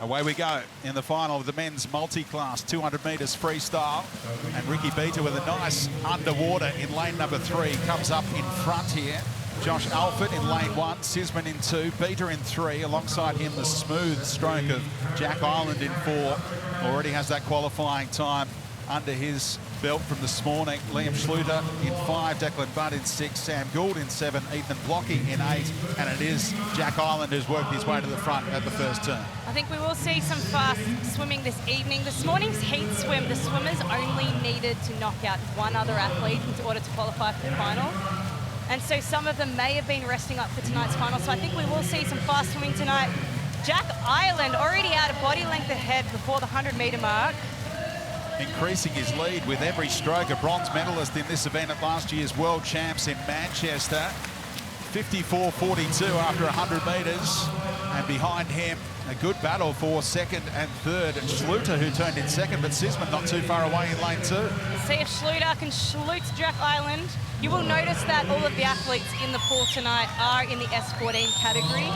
Away we go in the final of the men's multi-class 200 metres freestyle. And Ricky Beater with a nice underwater in lane number 3 comes up in front here. Josh Alford in lane 1, Sisman in 2, Beater in 3. Alongside him, the smooth stroke of Jack Ireland in 4. Already has that qualifying time under his belt from this morning. Liam Schluter in 5, Declan Budd in 6, Sam Gould in 7, Ethan Blocky in 8, and it is Jack Ireland who's worked his way to the front at the first turn. I think we will see some fast swimming this evening. This morning's heat swim, the swimmers only needed to knock out one other athlete in order to qualify for the final. And so some of them may have been resting up for tonight's final. So I think we will see some fast swimming tonight. Jack Ireland already out of body length ahead before the 100-metre mark. Increasing his lead with every stroke. A bronze medalist in this event at last year's World Champs in Manchester. 54.42 after 100 metres. And behind him, a good battle for second and third. And Schluter, who turned in second, but Sisman not too far away in lane 2. Let's see if Schluter can salute Jack Ireland. You will notice that all of the athletes in the pool tonight are in the S14 category.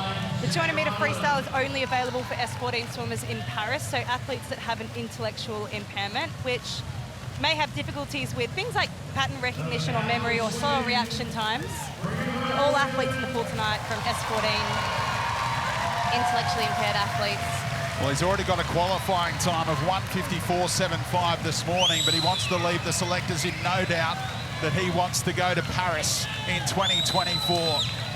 The 200-metre freestyle is only available for S14 swimmers in Paris, so athletes that have an intellectual impairment, which may have difficulties with things like pattern recognition or memory or soil reaction times. All athletes in the pool tonight from S14, intellectually impaired athletes. Well, he's already got a qualifying time of 1:54.75 this morning, but he wants to leave the selectors in no doubt that he wants to go to Paris in 2024.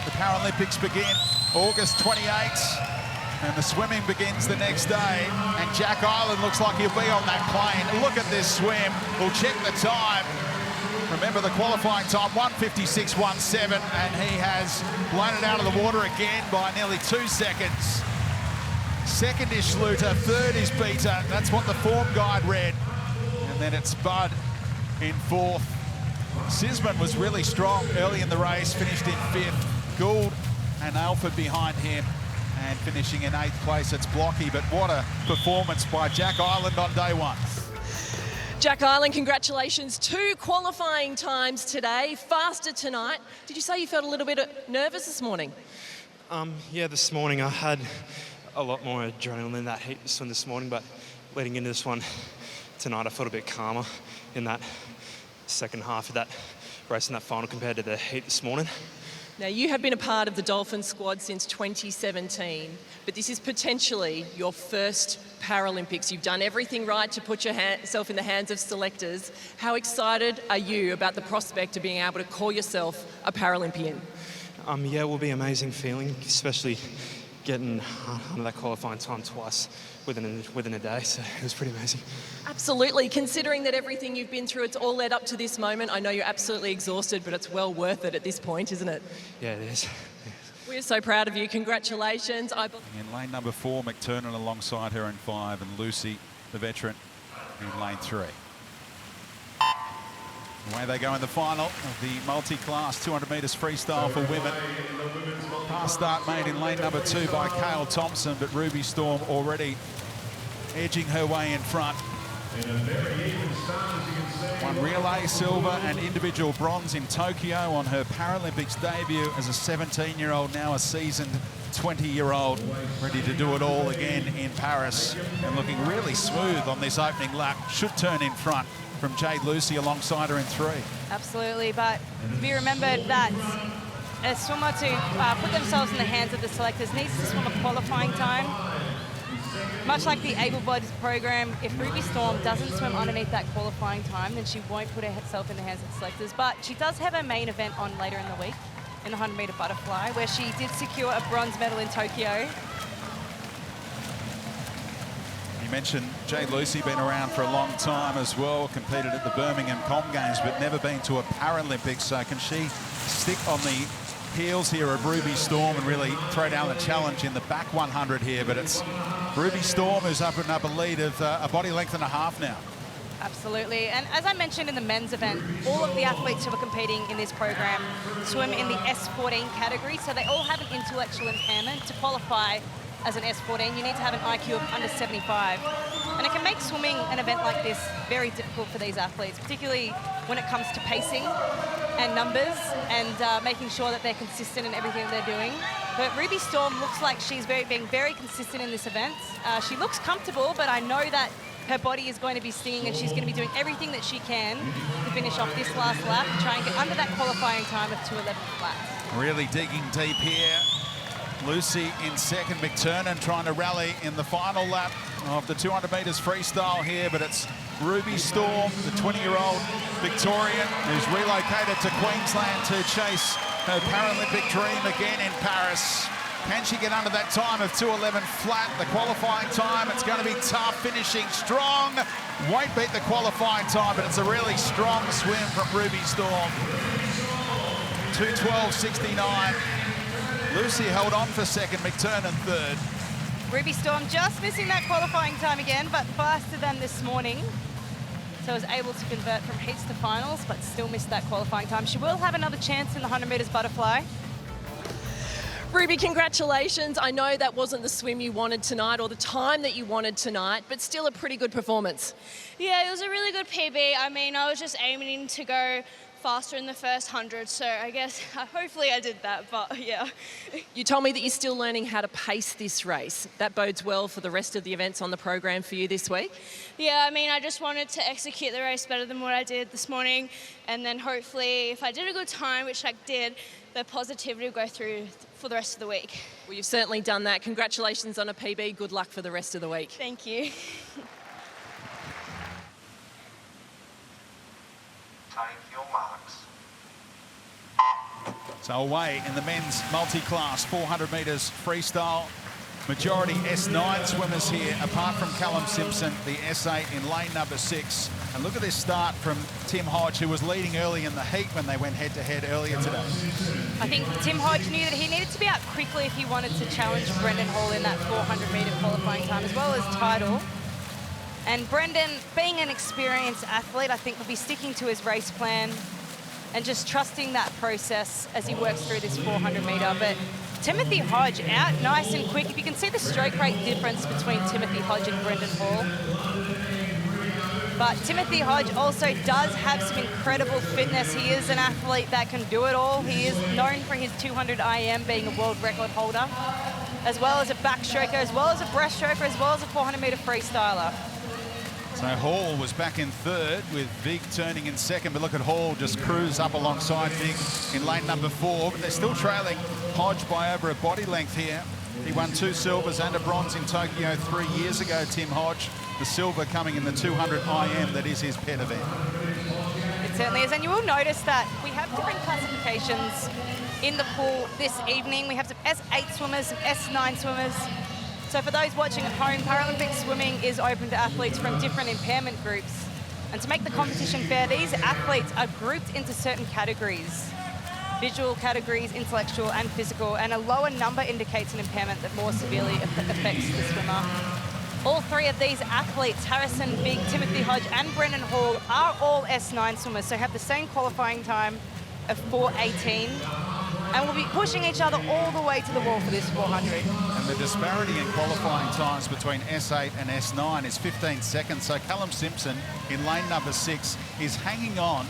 The Paralympics begin August 28th, and the swimming begins the next day. And Jack Ireland looks like he'll be on that plane. Look at this swim. We'll check the time. Remember the qualifying time, 1:56.17, and he has blown it out of the water again by nearly 2 seconds. Second is Schluter, third is Beater. That's what the form guide read. And then it's Budd in 4th. Sisman was really strong early in the race, finished in 5th. Gould and Alford behind him, and finishing in 8th place, it's Blocky. But what a performance by Jack Ireland on day 1. Jack Ireland, congratulations. 2 qualifying times today, faster tonight. Did you say you felt a little bit nervous this morning? Yeah, this morning I had a lot more adrenaline in that heat swim this morning, but leading into this one tonight, I felt a bit calmer in that second half of that race in that final compared to the heat this morning. Now, you have been a part of the Dolphin squad since 2017, but this is potentially your first Paralympics. You've done everything right to put yourself in the hands of selectors. How excited are you about the prospect of being able to call yourself a Paralympian? Yeah, it will be an amazing feeling, especially getting under that qualifying time twice within a day, so it was pretty amazing. Absolutely. Considering that everything you've been through, it's all led up to this moment. I know you're absolutely exhausted, but it's well worth it at this point, isn't it? Yeah, it is. We're so proud of you. Congratulations. In lane number 4, McTurnan alongside her in 5, and Lucy, the veteran, in lane 3. Away they go in the final of the multi-class 200 metres freestyle for women. Pass start made in lane number 2 by Kale Thompson, but Ruby Storm already edging her way in front. Won relay silver and individual bronze in Tokyo on her Paralympics debut as a 17-year-old, now a seasoned 20-year-old, ready to do it all again in Paris, and looking really smooth on this opening lap. Should turn in front from Jade Lucy alongside her in 3. Absolutely, but be remembered that a swimmer to put themselves in the hands of the selectors needs to swim a qualifying time. Much like the able-bodied program, if Ruby Storm doesn't swim underneath that qualifying time, then she won't put herself in the hands of the selectors. But she does have her main event on later in the week in the 100-metre butterfly, where she did secure a bronze medal in Tokyo. You mentioned Jade Lucy, been around for a long time as well, competed at the Birmingham Com Games, but never been to a Paralympics. So can she stick on the heels here of Ruby Storm and really throw down the challenge in the back 100 here? But it's Ruby Storm who's up a lead of a body length and a half now. Absolutely, and as I mentioned in the men's event, all of the athletes who are competing in this program swim in the S14 category, so they all have an intellectual impairment. To qualify as an S14, you need to have an IQ of under 75. And it can make swimming an event like this very difficult for these athletes, particularly when it comes to pacing and numbers and making sure that they're consistent in everything they're doing. But Ruby Storm looks like she's being very consistent in this event. She looks comfortable, but I know that her body is going to be stinging and she's going to be doing everything that she can to finish off this last lap and try and get under that qualifying time of 2:11 flat. Really digging deep here. Lucy in second, McTurnan trying to rally in the final lap of the 200 metres freestyle here, but it's Ruby Storm, the 20-year-old Victorian, who's relocated to Queensland to chase her Paralympic dream again in Paris. Can she get under that time of 2:11 flat? The qualifying time, it's going to be tough, finishing strong. Won't beat the qualifying time, but it's a really strong swim from Ruby Storm. 2:12.69. Lucy held on for second, McTurnan third. Ruby Storm just missing that qualifying time again, but faster than this morning. So was able to convert from heats to finals, but still missed that qualifying time. She will have another chance in the 100 metres butterfly. Ruby, congratulations. I know that wasn't the swim you wanted tonight or the time that you wanted tonight, but still a pretty good performance. Yeah, it was a really good PB. I mean, I was just aiming to go faster in the first 100, so I guess hopefully I did that, but yeah. You told me that you're still learning how to pace this race. That bodes well for the rest of the events on the program for you this week. Yeah, I mean, I just wanted to execute the race better than what I did this morning, and then hopefully if I did a good time, which I did, the positivity will go through for the rest of the week. Well, you've certainly done that. Congratulations on a PB. Good luck for the rest of the week. Thank you. Take your marks. So away in the men's multi-class 400 metres freestyle. Majority S9 swimmers here, apart from Callum Simpson, the S8 in lane number 6. And look at this start from Tim Hodge, who was leading early in the heat when they went head-to-head earlier today. I think Tim Hodge knew that he needed to be out quickly if he wanted to challenge Brenden Hall in that 400-metre qualifying time, as well as title. And Brenden, being an experienced athlete, I think will be sticking to his race plan and just trusting that process as he works through this 400-metre. But Timothy Hodge out nice and quick. If you can see the stroke rate difference between Timothy Hodge and Brenden Hall. But Timothy Hodge also does have some incredible fitness. He is an athlete that can do it all. He is known for his 200 IM being a world record holder, as well as a backstroker, as well as a breaststroker, as well as a 400-metre freestyler. So Hall was back in third with Vig turning in second, but look at Hall just cruise up alongside Vig in lane number 4, but they're still trailing Hodge by over a body length here. He won 2 silvers and a bronze in Tokyo 3 years ago, Tim Hodge. The silver coming in the 200 IM, that is his pet event. It certainly is, and you will notice that we have different classifications in the pool this evening. We have some S8 swimmers, some S9 swimmers. So for those watching at home, Paralympic swimming is open to athletes from different impairment groups. And to make the competition fair, these athletes are grouped into certain categories. Visual categories, intellectual and physical, and a lower number indicates an impairment that more severely affects the swimmer. All 3 of these athletes, Harrison, Vig, Timothy Hodge and Brenden Hall, are all S9 swimmers, so have the same qualifying time of 4:18. And we'll be pushing each other all the way to the wall for this 400. And the disparity in qualifying times between S8 and S9 is 15 seconds. So Callum Simpson in lane number 6 is hanging on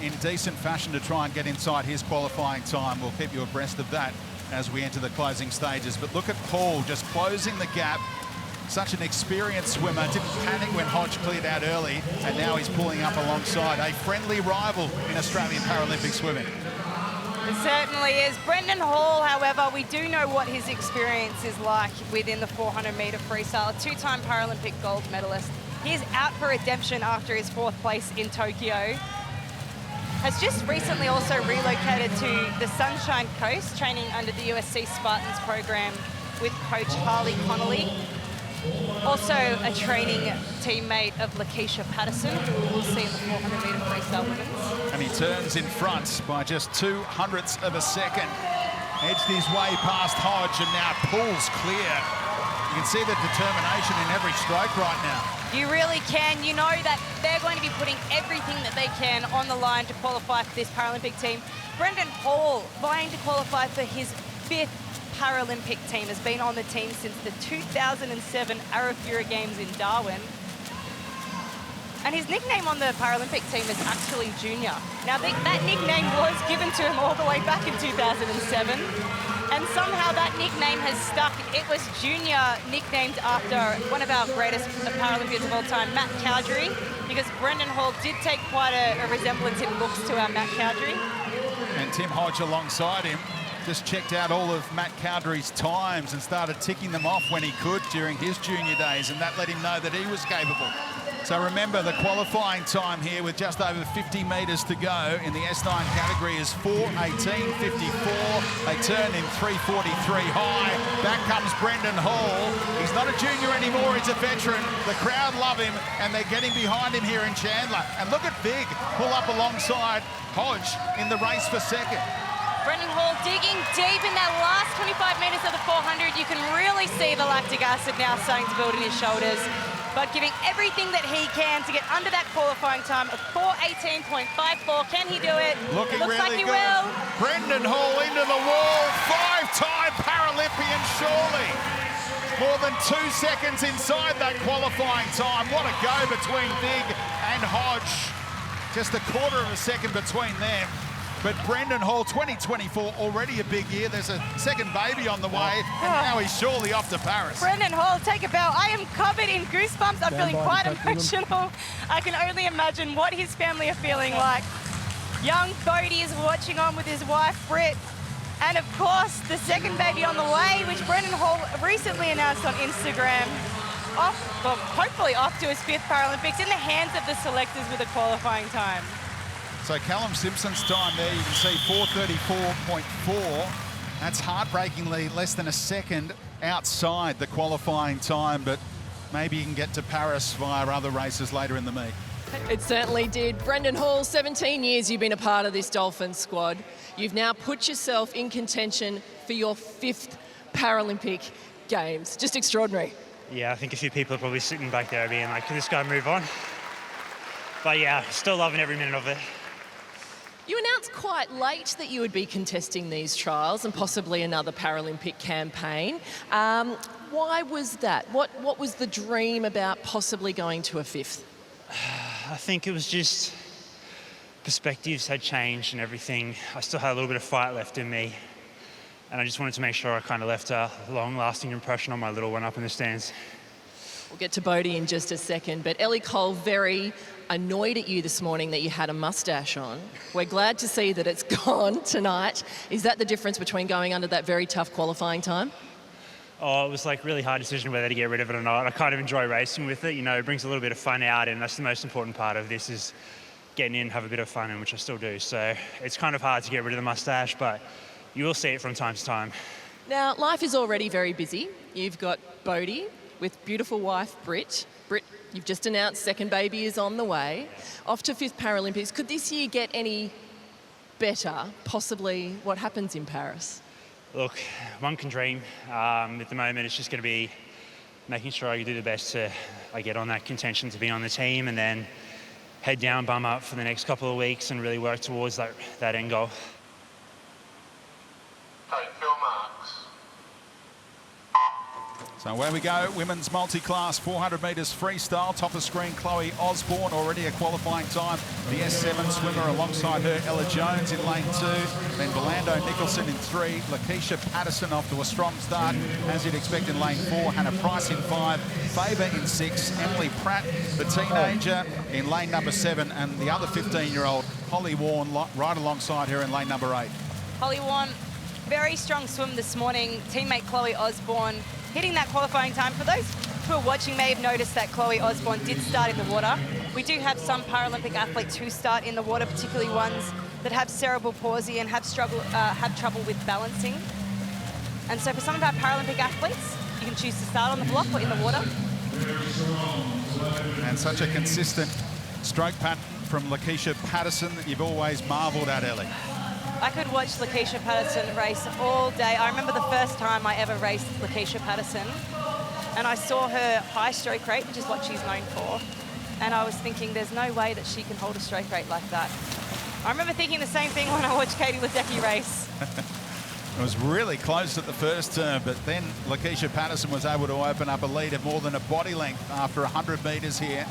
in decent fashion to try and get inside his qualifying time. We'll keep you abreast of that as we enter the closing stages. But look at Paul just closing the gap. Such an experienced swimmer, didn't panic when Hodge cleared out early, and now he's pulling up alongside a friendly rival in Australian Paralympic swimming. It certainly is. Brenden Hall, however, we do know what his experience is like within the 400-metre freestyle. A 2-time Paralympic gold medalist. He is out for redemption after his 4th place in Tokyo. Has just recently also relocated to the Sunshine Coast, training under the USC Spartans program with coach Harley Connolly. Also a training teammate of Lakeisha Patterson, who we'll see in the 400-metre freestyle women's. And he turns in front by just 0.02 of a second. Edged his way past Hodge and now pulls clear. You can see the determination in every stroke right now. You really can. You know that they're going to be putting everything that they can on the line to qualify for this Paralympic team. Brenden Hall vying to qualify for his 5th Paralympic team, has been on the team since the 2007 Arafura Games in Darwin. And his nickname on the Paralympic team is actually Junior. Now, that nickname was given to him all the way back in 2007. And somehow that nickname has stuck. It was Junior, nicknamed after one of our greatest Paralympians of all time, Matt Cowdery, because Brenden Hall did take quite a resemblance in looks to our Matt Cowdery. And Tim Hodge alongside him just checked out all of Matt Cowdery's times and started ticking them off when he could during his junior days, and that let him know that he was capable. So remember, the qualifying time here with just over 50 metres to go in the S9 category is 4:18.54. They turn in 3:43 high. Back comes Brenden Hall. He's not a junior anymore, he's a veteran. The crowd love him, and they're getting behind him here in Chandler. And look at Big pull up alongside Hodge in the race for second. Brenden Hall digging deep in that last 25 metres of the 400. You can really see the lactic acid now starting to build in his shoulders, but giving everything that he can to get under that qualifying time of 4:18.54. Can he do it? Looks really like he good. will. Brenden Hall into the wall. 5-time Paralympian, surely. More than 2 seconds inside that qualifying time. What a go between Big and Hodge. Just a quarter of a second between them. But Brenden Hall, 2024, already a big year. There's a second baby on the way, and now he's surely off to Paris. Brenden Hall, take a bow. I am covered in goosebumps. I'm feeling quite emotional. I can only imagine what his family are feeling like. Young Bodie is watching on with his wife, Britt. And of course, the second baby on the way, which Brenden Hall recently announced on Instagram. Hopefully off to his 5th Paralympics, in the hands of the selectors with a qualifying time. So Callum Simpson's time there, you can see 4:34.4. That's heartbreakingly less than a second outside the qualifying time, but maybe you can get to Paris via other races later in the meet. It certainly did. Brenden Hall, 17 years you've been a part of this Dolphin squad. You've now put yourself in contention for your 5th Paralympic Games. Just extraordinary. Yeah, I think a few people are probably sitting back there being like, can this guy move on? But yeah, still loving every minute of it. You announced quite late that you would be contesting these trials and possibly another Paralympic campaign. Why was that? What was the dream about possibly going to a 5th? I think it was just perspectives had changed and everything. I still had a little bit of fight left in me, and I just wanted to make sure I kind of left a long-lasting impression on my little one up in the stands. We'll get to Bodie in just a second, but Ellie Cole very annoyed at you this morning that you had a mustache on. We're glad to see that it's gone tonight. Is that the difference between going under that very tough qualifying time? Oh, it was like really hard decision whether to get rid of it or not. I kind of enjoy racing with it. You know, it brings a little bit of fun out, and that's the most important part of this, is getting in, have a bit of fun, and which I still do. So it's kind of hard to get rid of the mustache, but you will see it from time to time. Now, life is already very busy. You've got Bodie with beautiful wife, Britt. Britt, you've just announced second baby is on the way. Off to 5th Paralympics. Could this year get any better, possibly what happens in Paris? Look, one can dream. At the moment, it's just going to be making sure I do the best to get on that contention to be on the team, and then head down, bum up for the next couple of weeks and really work towards that end goal. Take your marks. So away we go, women's multi-class 400 metres freestyle. Top of screen, Chloe Osborne, already a qualifying time. The S7 swimmer alongside her, Ella Jones in lane 2. Then Belando Nicholson in 3. Lakeisha Patterson off to a strong start, as you'd expect in lane 4. Hannah Price in 5. Faber in 6. Emily Pratt, the teenager, in lane number 7. And the other 15-year-old, Holly Warren, right alongside her in lane number 8. Holly Warren, very strong swim this morning. Teammate Chloe Osborne hitting that qualifying time. For those who are watching may have noticed that Chloe Osborne did start in the water. We do have some Paralympic athletes who start in the water, particularly ones that have cerebral palsy and have trouble with balancing. And so for some of our Paralympic athletes, you can choose to start on the block or in the water. And such a consistent stroke pattern from Lakeisha Patterson that you've always marvelled at, Ellie. I could watch Lakeisha Patterson race all day. I remember the first time I ever raced Lakeisha Patterson, and I saw her high stroke rate, which is what she's known for, and I was thinking there's no way that she can hold a stroke rate like that. I remember thinking the same thing when I watched Katie Ledecky race. It was really close at the first turn, but then Lakeisha Patterson was able to open up a lead of more than a body length after 100 metres here.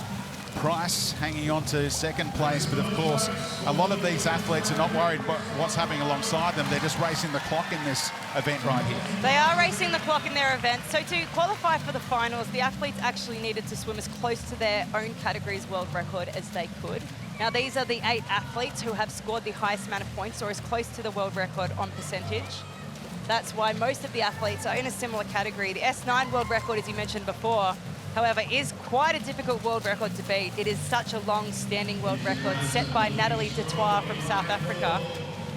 Price hanging on to second place, but of course, a lot of these athletes are not worried about what's happening alongside them. They're just racing the clock in this event right here. They are racing the clock in their event. So to qualify for the finals, the athletes actually needed to swim as close to their own category's world record as they could. Now, these are the 8 athletes who have scored the highest amount of points or as close to the world record on percentage. That's why most of the athletes are in a similar category. The S9 world record, as you mentioned before, however, is quite a difficult world record to beat. It is such a long-standing world record set by Natalie Dutoit from South Africa.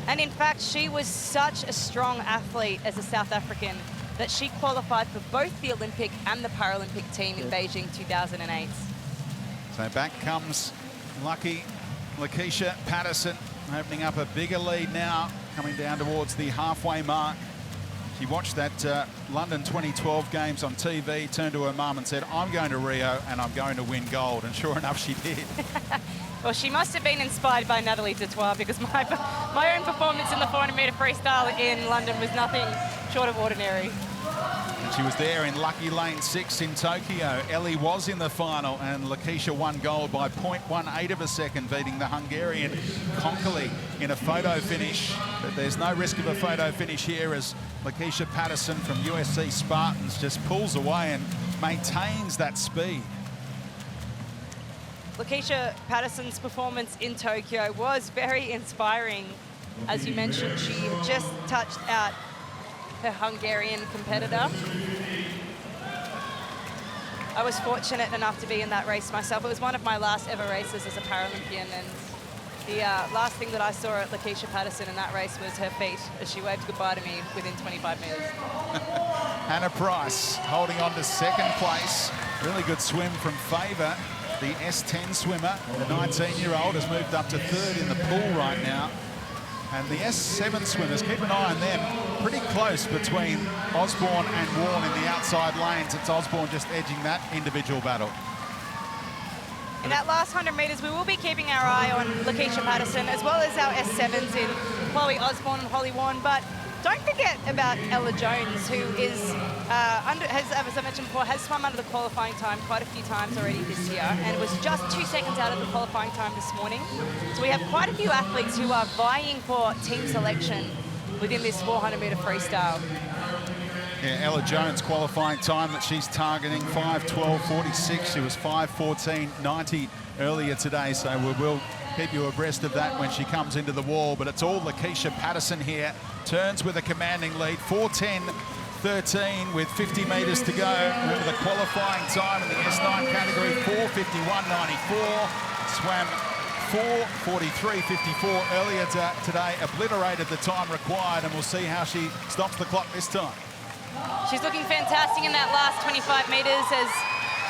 And in fact, she was such a strong athlete as a South African that she qualified for both the Olympic and the Paralympic team in Beijing 2008. So back comes lucky Lakeisha Patterson, opening up a bigger lead now, coming down towards the halfway mark. She watched that London 2012 games on TV, turned to her mum and said, I'm going to Rio and I'm going to win gold. And sure enough, she did. Well, she must have been inspired by Natalie Dutoit, because my own performance in the 400-metre freestyle in London was nothing short of ordinary. And she was there in lucky lane 6 in Tokyo. Ellie was in the final, and Lakeisha won gold by 0.18 of a second, beating the Hungarian Konkoli in a photo finish. But there's no risk of a photo finish here, as Lakeisha Patterson from USC Spartans just pulls away and maintains that speed. Lakeisha Patterson's performance in Tokyo was very inspiring. As you mentioned, she just touched out her Hungarian competitor. I was fortunate enough to be in that race myself. It was one of my last ever races as a Paralympian, and the last thing that I saw at Lakeisha Patterson in that race was her feet as she waved goodbye to me within 25 metres. Hannah Price holding on to second place. Really good swim from Favour. The S10 swimmer, the 19-year-old, has moved up to third in the pool right now. And the S7 swimmers, keep an eye on them, pretty close between Osborne and Warren in the outside lanes. It's Osborne just edging that individual battle. In that last 100 metres, we will be keeping our eye on Lakeisha Patterson, as well as our S7s in Chloe Osborne and Holly Warren. But don't forget about Ella Jones, who is, as I mentioned before, has swum under the qualifying time quite a few times already this year, and was just 2 seconds out of the qualifying time this morning. So we have quite a few athletes who are vying for team selection within this 400-metre freestyle. Yeah, Ella Jones qualifying time that she's targeting, 5:12.46. She was 5:14.90 earlier today, so we will keep you abreast of that when she comes into the wall. But it's all Lakeisha Patterson here. Turns with a commanding lead, 4:10.13 with 50 metres to go. Remember the qualifying time in the S9 category, 4:51.94. Swam 4:43.54 earlier today, obliterated the time required, and we'll see how she stops the clock this time. She's looking fantastic in that last 25 metres, as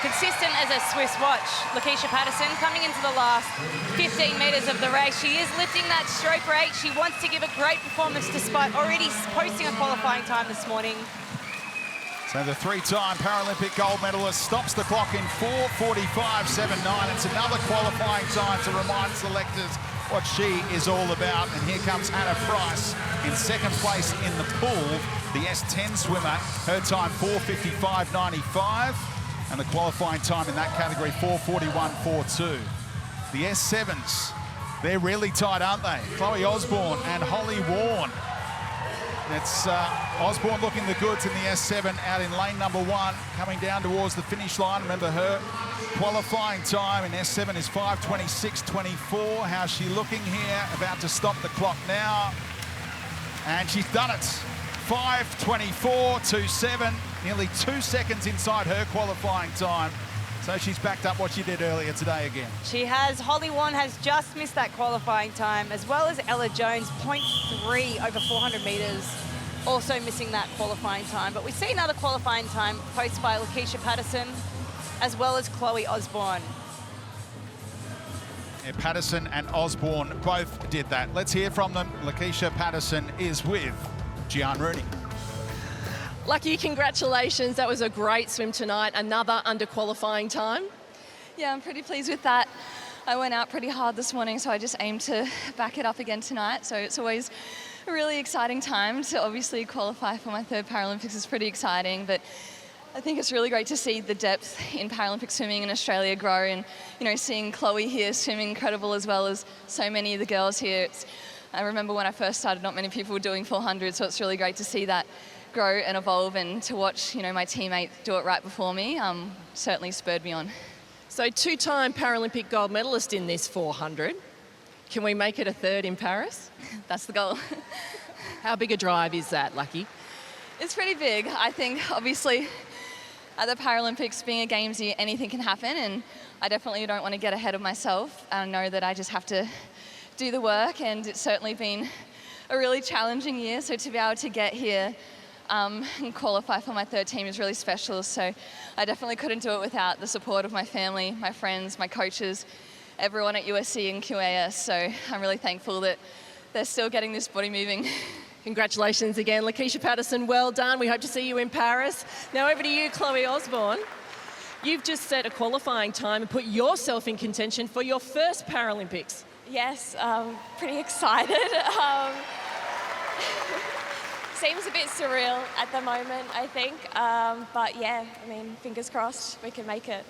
consistent as a Swiss watch. Lakeisha Patterson coming into the last 15 metres of the race. She is lifting that stroke rate. She wants to give a great performance despite already posting a qualifying time this morning. So the 3-time Paralympic gold medalist stops the clock in 4:45.79. It's another qualifying time to remind selectors what she is all about. And here comes Hannah Price in second place in the pool. The S10 swimmer, her time 4:55.95. And the qualifying time in that category, 4:41.42. The S7s, they're really tight, aren't they? Chloe Osborne and Holly Warren. It's Osborne looking the goods in the S7 out in lane number 1, coming down towards the finish line. Remember, her qualifying time in S7 is 5:26.24. How's she looking here? About to stop the clock now. And she's done it. 5:24.27, nearly 2 seconds inside her qualifying time. So she's backed up what she did earlier today again. She has. Holly Warren has just missed that qualifying time, as well as Ella Jones, 0.3 over 400 metres, also missing that qualifying time. But we see another qualifying time posted by Lakeisha Patterson, as well as Chloe Osborne. Yeah, Patterson and Osborne both did that. Let's hear from them. Lakeisha Patterson is with Gian Rooney. Lucky, congratulations. That was a great swim tonight. Another under qualifying time. Yeah, I'm pretty pleased with that. I went out pretty hard this morning, so I just aim to back it up again tonight. So it's always a really exciting time to obviously qualify for my 3rd Paralympics. Is pretty exciting, but I think it's really great to see the depth in Paralympic swimming in Australia grow, and seeing Chloe here swimming incredible, as well as so many of the girls here. I remember when I first started, not many people were doing 400, so it's really great to see that grow and evolve, and to watch my teammate do it right before me certainly spurred me on. So 2-time Paralympic gold medalist in this 400. Can we make it a third in Paris? That's the goal. How big a drive is that, Lucky? It's pretty big. I think obviously at the Paralympics, being a games year, anything can happen, and I definitely don't want to get ahead of myself. I know that I just have to do the work, and it's certainly been a really challenging year, so to be able to get here and qualify for my third team is really special. So I definitely couldn't do it without the support of my family, my friends, my coaches, everyone at USC and QAS. So I'm really thankful that they're still getting this body moving. Congratulations again, Lakeisha Patterson, well done. We hope to see you in Paris. Now over to you, Chloe Osborne. You've just set a qualifying time and put yourself in contention for your first Paralympics. Yes, pretty excited. Seems a bit surreal at the moment, I think. But yeah, fingers crossed we can make it.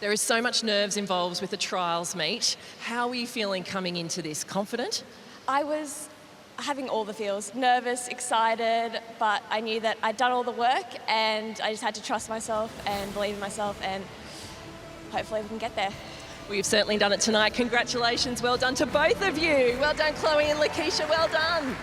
There is so much nerves involved with the trials meet. How are you feeling coming into this? Confident? I was having all the feels, nervous, excited, but I knew that I'd done all the work, and I just had to trust myself and believe in myself, and hopefully we can get there. Well, you've certainly done it tonight. Congratulations, well done to both of you. Well done, Chloe and Lakeisha, well done.